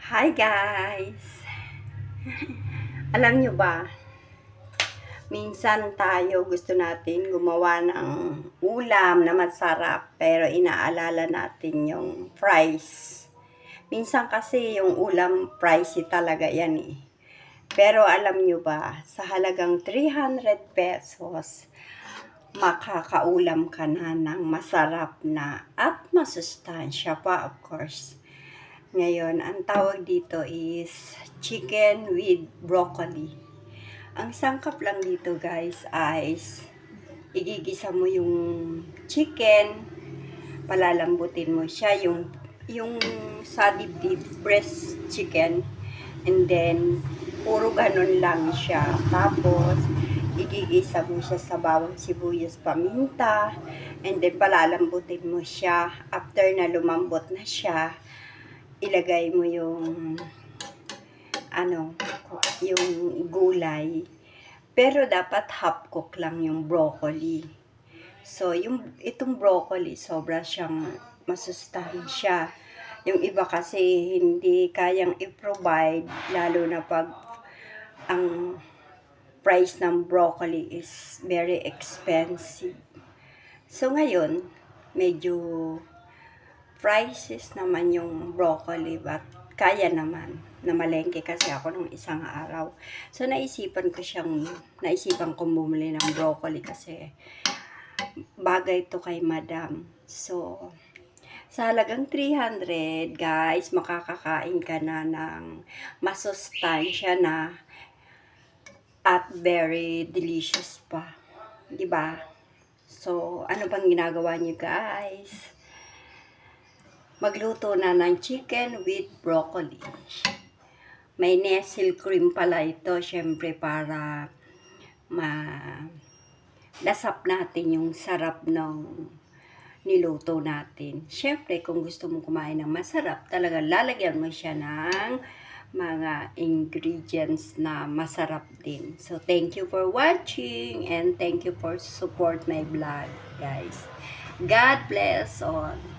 Hi guys! Alam nyo ba, minsan tayo gusto natin gumawa ng ulam na masarap pero inaalala natin yung price. Minsan kasi yung ulam pricey talaga yan eh. Pero alam nyo ba, sa halagang 300 pesos, makakaulam ka na ng masarap na at masustansya pa of course. Ngayon, ang tawag dito is chicken with broccoli. Ang sangkap lang dito guys ay igigisa mo yung chicken, palalambutin mo siya, yung sa dibdib, breast chicken, and then puro ganun lang siya. Tapos, igigisa mo siya sa bawang sibuyas, paminta, and then palalambutin mo siya. After na lumambot na siya, ilagay mo yung yung gulay. Pero dapat half cook lang yung broccoli. So, itong broccoli, sobra siyang masustansya. Yung iba kasi hindi kayang i-provide, lalo na pag ang price ng broccoli is very expensive. So, ngayon, medyo prices naman yung broccoli, but kaya naman. Namalengke kasi ako nung isang araw. So, naisipan kong bumili ng broccoli kasi bagay to kay madam. So, sa halagang 300, guys, makakakain ka na ng masustansya na at very delicious pa. Diba? So, ano bang ginagawa niyo guys? Magluto na ng chicken with broccoli. May Nestle cream pala ito, syempre para lasap natin yung sarap ng niluto natin. Syempre, kung gusto mong kumain ng masarap, talaga lalagyan mo siya ng mga ingredients na masarap din. So, thank you for watching and thank you for support my vlog, guys. God bless all.